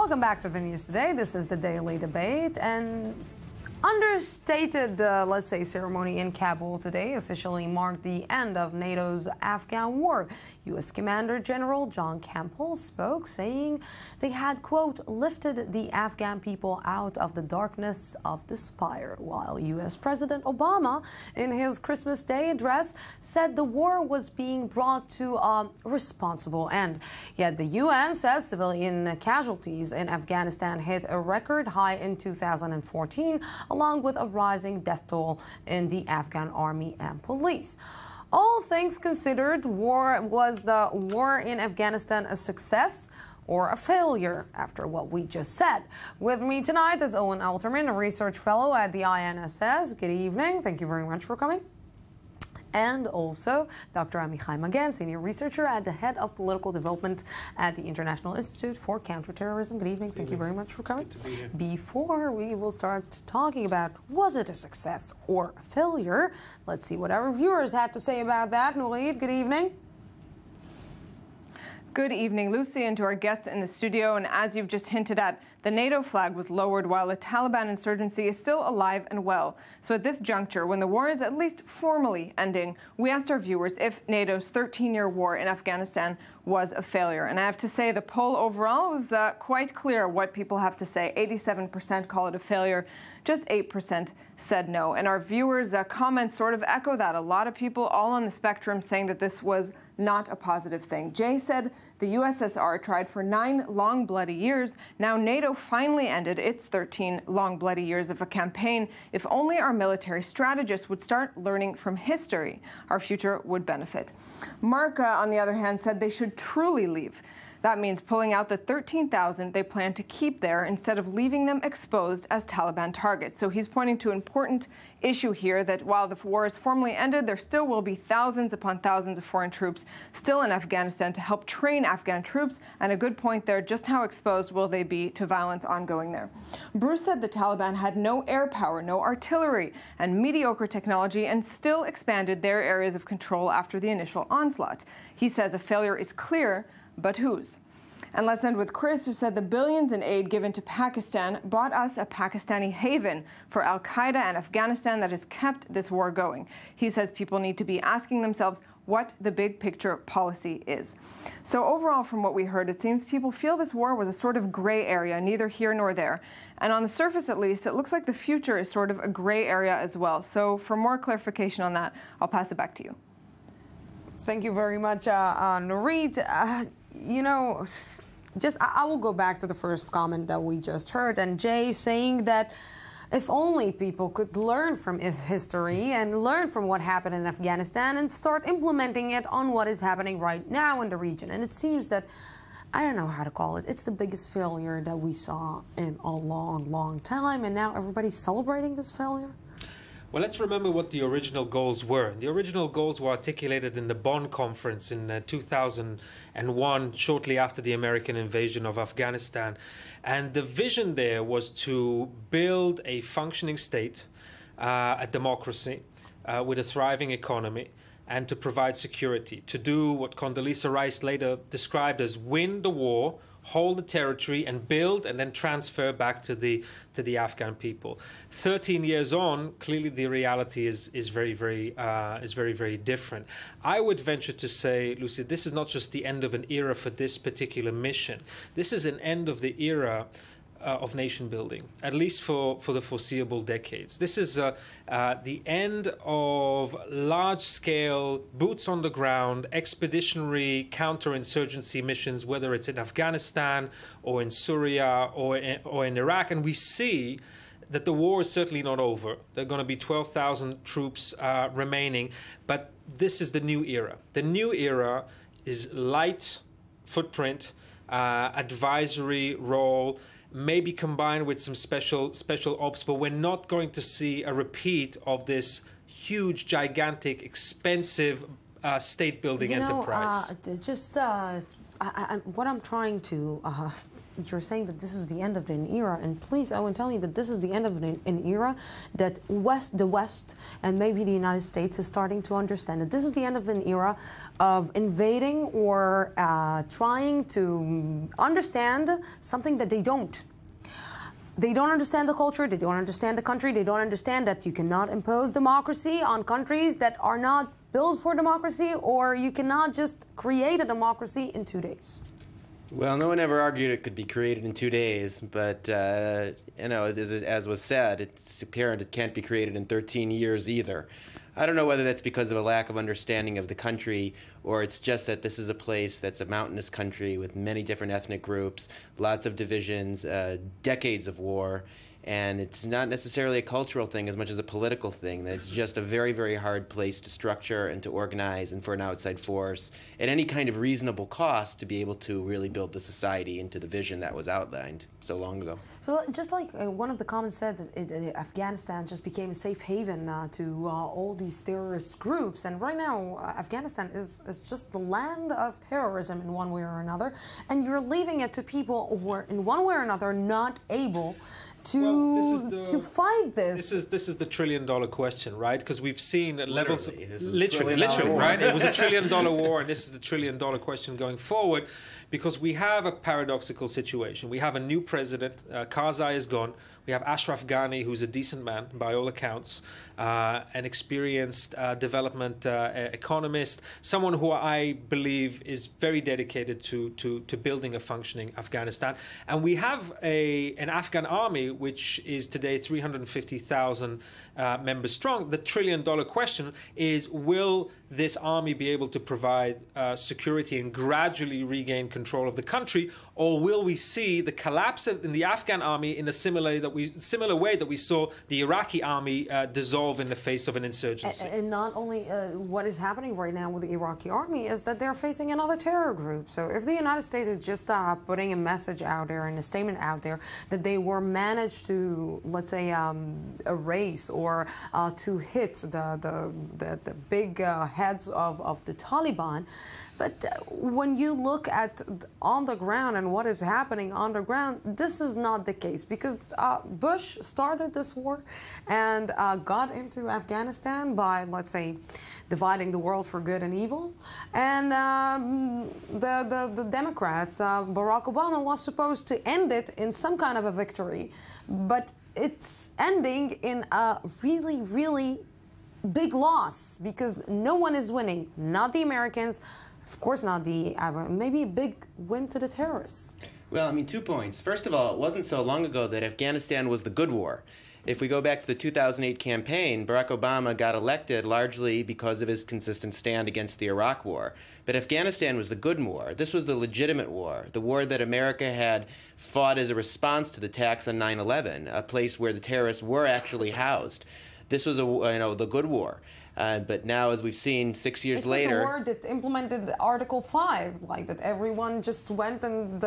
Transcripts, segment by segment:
Welcome back to the news today. This is the Daily Debate, and understated, let's say, ceremony in Kabul today officially marked the end of NATO's Afghan war. U.S. Commander General John Campbell spoke, saying they had, quote, lifted the Afghan people out of the darkness of despair, while U.S. President Obama, in his Christmas Day address, said the war was being brought to a responsible end. Yet the UN says civilian casualties in Afghanistan hit a record high in 2014, along with a rising death toll in the Afghan army and police. All things considered, was the war in Afghanistan a success or a failure, after what we just said? With me tonight is Owen Alterman, a research fellow at the INSS. Good evening. Thank you very much for coming. And also Dr. Amichai Magen, senior researcher at the head of political development at the International Institute for Counterterrorism. Good evening. Thank you very much for coming. Good to be here. Before we will start talking about was it a success or a failure, let's see what our viewers have to say about that. Nourid, good evening. Good evening, Lucy, and to our guests in the studio. And as you've just hinted at, the NATO flag was lowered while the Taliban insurgency is still alive and well. So at this juncture, when the war is at least formally ending, we asked our viewers if NATO's 13-year war in Afghanistan was a failure. And I have to say the poll overall was quite clear what people have to say. 87% call it a failure, just 8% said no. And our viewers' comments sort of echo that. A lot of people all on the spectrum saying that this was not a positive thing. Jay said the USSR tried for 9 long, bloody years. Now NATO finally ended its 13 long, bloody years of a campaign. If only our military strategists would start learning from history, our future would benefit. Mark, on the other hand, said they should truly leave. That means pulling out the 13,000 they plan to keep there instead of leaving them exposed as Taliban targets. So he's pointing to an important issue here that while the war is formally ended, there still will be thousands upon thousands of foreign troops still in Afghanistan to help train Afghan troops. And a good point there, just how exposed will they be to violence ongoing there? Bruce said the Taliban had no air power, no artillery, and mediocre technology, and still expanded their areas of control after the initial onslaught. He says a failure is clear, but whose? And let's end with Chris, who said the billions in aid given to Pakistan bought us a Pakistani haven for al-Qaeda and Afghanistan that has kept this war going. He says people need to be asking themselves what the big picture policy is. So overall, from what we heard, it seems people feel this war was a sort of gray area, neither here nor there. And on the surface, at least, it looks like the future is sort of a gray area as well. So for more clarification on that, I'll pass it back to you. Thank you very much, Nourid. You know, I will go back to the first comment that we just heard, and Jay saying that if only people could learn from history and learn from what happened in Afghanistan and start implementing it on what is happening right now in the region. And it seems that, I don't know how to call it, it's the biggest failure that we saw in a long, long time, and now everybody's celebrating this failure. Well, let's remember what the original goals were. The original goals were articulated in the Bonn Conference in 2001, shortly after the American invasion of Afghanistan. And the vision there was to build a functioning state, a democracy, with a thriving economy, and to provide security, to do what Condoleezza Rice later described as win the war, hold the territory, and build and then transfer back to the Afghan people. 13 years on, clearly the reality is very, very different. I would venture to say, Lucy, this is not just the end of an era for this particular mission. This is an end of the era of nation building, at least for the foreseeable decades. This is the end of large-scale, boots-on-the-ground, expeditionary counterinsurgency missions, whether it's in Afghanistan or in Syria or in Iraq. And we see that the war is certainly not over. There are going to be 12,000 troops remaining. But this is the new era. The new era is light footprint, advisory role, maybe combined with some special ops, but we're not going to see a repeat of this huge, gigantic, expensive state-building enterprise. What I'm trying to you're saying that this is the end of an era, and please, Owen, tell me that this is the end of an era that the West and maybe the United States is starting to understand that this is the end of an era of invading or trying to understand something that they don't. They don't understand the culture, they don't understand the country, they don't understand that you cannot impose democracy on countries that are not built for democracy, or you cannot just create a democracy in 2 days. Well, no one ever argued it could be created in 2 days, but, you know, as was said, it's apparent it can't be created in 13 years either. I don't know whether that's because of a lack of understanding of the country, or it's just that this is a place that's a mountainous country with many different ethnic groups, lots of divisions, decades of war, and it's not necessarily a cultural thing as much as a political thing. It's just a very, very hard place to structure and to organize, and for an outside force at any kind of reasonable cost to be able to really build the society into the vision that was outlined so long ago. So just like one of the comments said, that Afghanistan just became a safe haven to all these terrorist groups, and right now Afghanistan is just the land of terrorism in one way or another, and you're leaving it to people who are in one way or another not able to fight this. This is the $1 trillion question, right? Because we've seen levels, literally, right? It was a $1 trillion war, and this is the $1 trillion question going forward, because we have a paradoxical situation. We have a new president. Karzai is gone. We have Ashraf Ghani, who's a decent man by all accounts, an experienced development economist, someone who I believe is very dedicated to building a functioning Afghanistan. And we have an Afghan army which is today 350,000 members strong. The $1 trillion question is, will this army be able to provide security and gradually regain control of the country, or will we see the collapse in the Afghan army in a similar way that we saw the Iraqi army dissolve in the face of an insurgency? And not only what is happening right now with the Iraqi army is that they're facing another terror group. So if the United States is just putting a message out there and a statement out there that they were managed to, let's say, erase or to hit the big heads of the Taliban. But when you look at on the ground and what is happening on the ground, this is not the case, because Bush started this war and got into Afghanistan by, let's say, dividing the world for good and evil. And the Democrats, Barack Obama, was supposed to end it in some kind of a victory. But it's ending in a really, really big loss, because no one is winning, not the Americans, of course not the, maybe a big win to the terrorists. Well, I mean, 2 points. First of all, it wasn't so long ago that Afghanistan was the good war. If we go back to the 2008 campaign, Barack Obama got elected largely because of his consistent stand against the Iraq war. But Afghanistan was the good war. This was the legitimate war, the war that America had fought as a response to the attacks on 9/11, a place where the terrorists were actually housed. This was the good war. But now, as we've seen 6 years later, it was the war that implemented Article 5, like that everyone just went and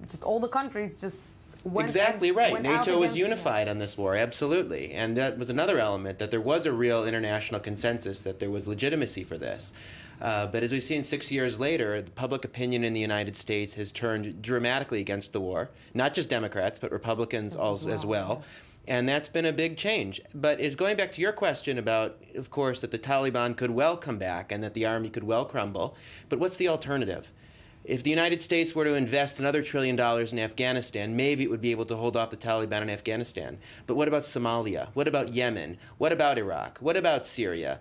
just all the countries just went. Exactly right. Went NATO was unified on this war, absolutely. And that was another element, that there was a real international consensus that there was legitimacy for this. But as we've seen 6 years later, the public opinion in the United States has turned dramatically against the war. Not just Democrats, but Republicans as well. Yes. And that's been a big change. But it's going back to your question about, of course, that the Taliban could well come back and that the army could well crumble. But what's the alternative? If the United States were to invest another $1 trillion in Afghanistan, maybe it would be able to hold off the Taliban in Afghanistan. But what about Somalia? What about Yemen? What about Iraq? What about Syria?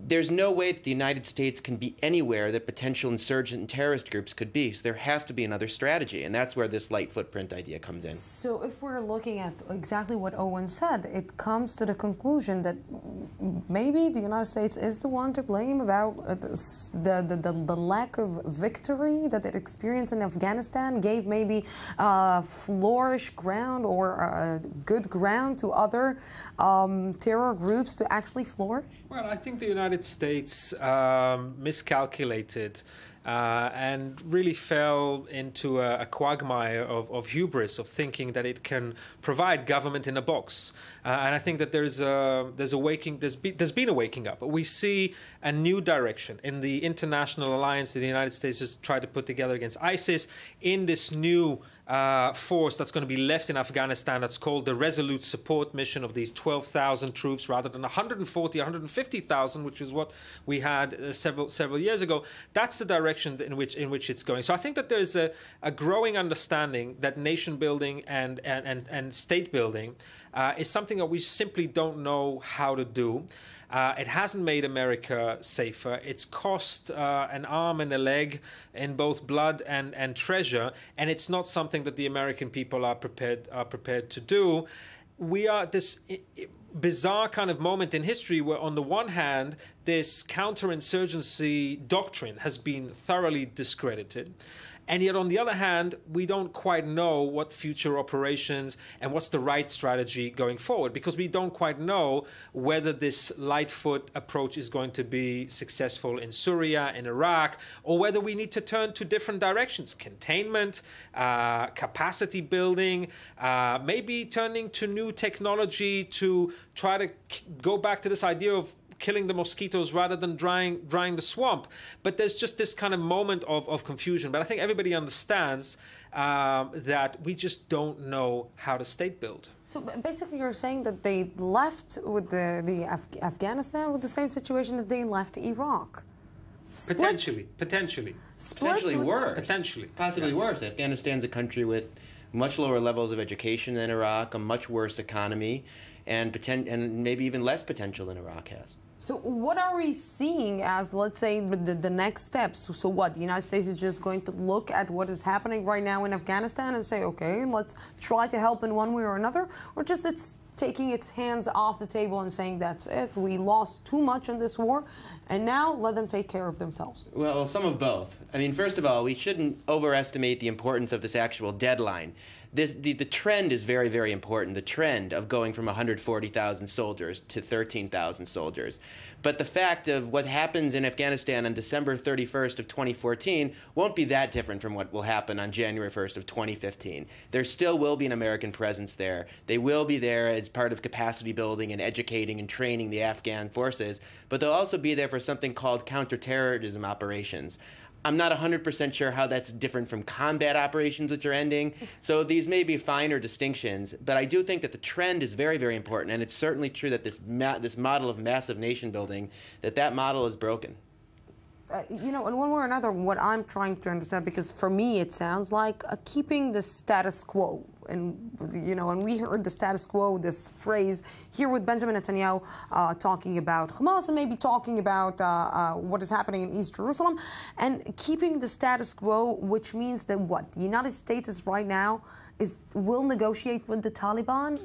There's no way that the United States can be anywhere that potential insurgent and terrorist groups could be. So there has to be another strategy, and that's where this light footprint idea comes in. So if we're looking at exactly what Owen said, it comes to the conclusion that maybe the United States is the one to blame about the lack of victory that it experienced in Afghanistan, gave maybe flourish ground or good ground to other terror groups to actually flourish? Well, I think the United States miscalculated and really fell into a quagmire of hubris, of thinking that it can provide government in a box. And I think that there's been a waking up. We see a new direction in the international alliance that the United States has tried to put together against ISIS, in this new force that's going to be left in Afghanistan that's called the Resolute Support Mission, of these 12,000 troops rather than 140, 150,000, which is what we had several years ago. That's the direction in which it's going. So I think that there's a growing understanding that nation building and state building is something that we simply don't know how to do. It hasn't made America safer. It's cost an arm and a leg in both blood and treasure, and it's not something that the American people are prepared to do. We are this bizarre kind of moment in history where, on the one hand, this counterinsurgency doctrine has been thoroughly discredited. And yet, on the other hand, we don't quite know what future operations and what's the right strategy going forward, because we don't quite know whether this Lightfoot approach is going to be successful in Syria, in Iraq, or whether we need to turn to different directions: containment, capacity building, maybe turning to new technology to try to go back to this idea of killing the mosquitoes rather than drying the swamp. But there's just this kind of moment of confusion. But I think everybody understands that we just don't know how to state build. So basically you're saying that they left with Afghanistan with the same situation that they left Iraq? Potentially worse. Potentially. Possibly worse. Afghanistan's a country with much lower levels of education than Iraq, a much worse economy, and maybe even less potential than Iraq has. So what are we seeing as, let's say, the next steps? So what, the United States is just going to look at what is happening right now in Afghanistan and say, okay, let's try to help in one way or another? Or just it's taking its hands off the table and saying, that's it, we lost too much in this war, and now let them take care of themselves? Well, some of both. I mean, first of all, we shouldn't overestimate the importance of this actual deadline. The trend is very, very important, the trend of going from 140,000 soldiers to 13,000 soldiers. But the fact of what happens in Afghanistan on December 31st of 2014 won't be that different from what will happen on January 1st of 2015. There still will be an American presence there. They will be there as part of capacity building and educating and training the Afghan forces, but they'll also be there for something called counterterrorism operations. I'm not 100% sure how that's different from combat operations, which are ending. So these may be finer distinctions, but I do think that the trend is very, very important, and it's certainly true that this model of massive nation building, that model is broken. You know, in one way or another, what I'm trying to understand, because for me it sounds like keeping the status quo. And, you know, and we heard the status quo, this phrase here with Benjamin Netanyahu talking about Hamas and maybe talking about what is happening in East Jerusalem, and keeping the status quo, which means that what? The United States is right now will negotiate with the Taliban?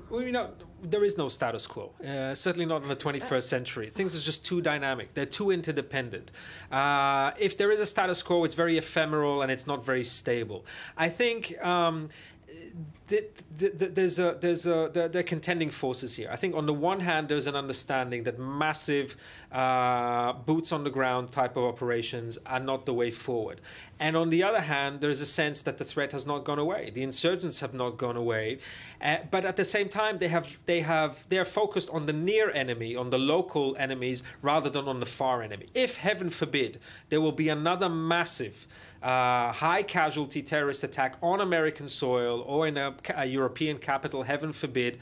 Well, you know, there is no status quo, certainly not in the 21st century. Things are just too dynamic. They're too interdependent. If there is a status quo, it's very ephemeral and it's not very stable. I think there are contending forces here. I think on the one hand, there's an understanding that massive boots on the ground type of operations are not the way forward. And on the other hand, there's a sense that the threat has not gone away. The insurgents have not gone away. But at the same time, they are focused on the near enemy, on the local enemies, rather than on the far enemy. If, heaven forbid, there will be another massive high casualty terrorist attack on American soil or in a European capital, heaven forbid,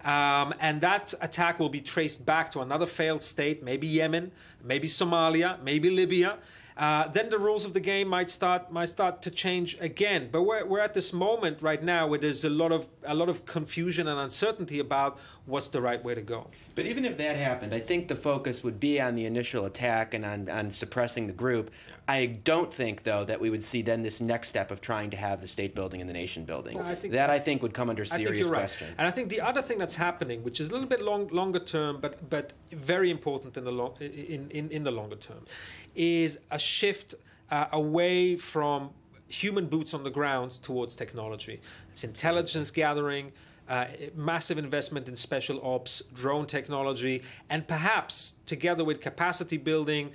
and that attack will be traced back to another failed state, maybe Yemen, maybe Somalia, maybe Libya, then the rules of the game might start to change again. But we're at this moment right now where there's a lot of confusion and uncertainty about what's the right way to go. But even if that happened, I think the focus would be on the initial attack and on suppressing the group. Yeah. I don't think, though, that we would see then this next step of trying to have the state building and the nation building. No, I think would come under serious question. And I think the other thing that's happening, which is a little bit longer term, but very important in the longer term, is a shift away from human boots on the ground towards technology. It's intelligence gathering, massive investment in special ops, drone technology, and perhaps together with capacity building,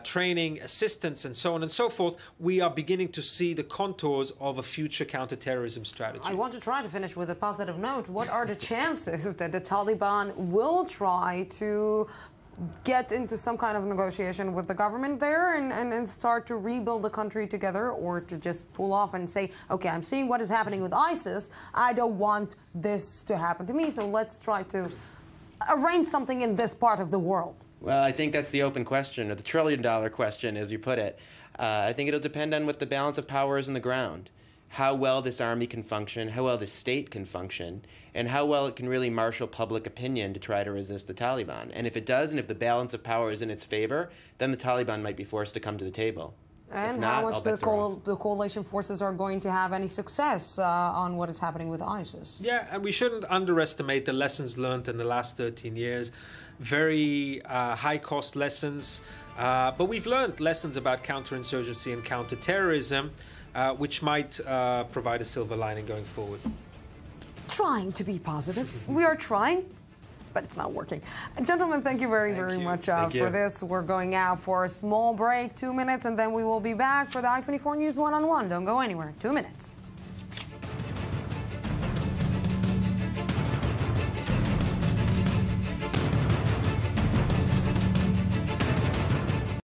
training, assistance, and so on and so forth, we are beginning to see the contours of a future counterterrorism strategy. I want to try to finish with a positive note. What are the chances that the Taliban will try to get into some kind of negotiation with the government there and start to rebuild the country together, or to just pull off and say, okay, I'm seeing what is happening with ISIS. I don't want this to happen to me, so let's try to arrange something in this part of the world? Well, I think that's the open question, or the trillion-dollar question, as you put it. I think it'll depend on what the balance of power is on the ground, how well this army can function, how well the state can function, and how well it can really marshal public opinion to try to resist the Taliban. And if it does, and if the balance of power is in its favor, then the Taliban might be forced to come to the table. And how much the coalition forces are going to have any success on what is happening with ISIS. Yeah, and we shouldn't underestimate the lessons learned in the last 13 years. Very high-cost lessons, but we've learned lessons about counterinsurgency and counterterrorism, which might provide a silver lining going forward. Trying to be positive. We are trying, but it's not working. Gentlemen, thank you very much for this. We're going out for a small break, 2 minutes, and then we will be back for the I-24 News One-on-One. Don't go anywhere. 2 minutes.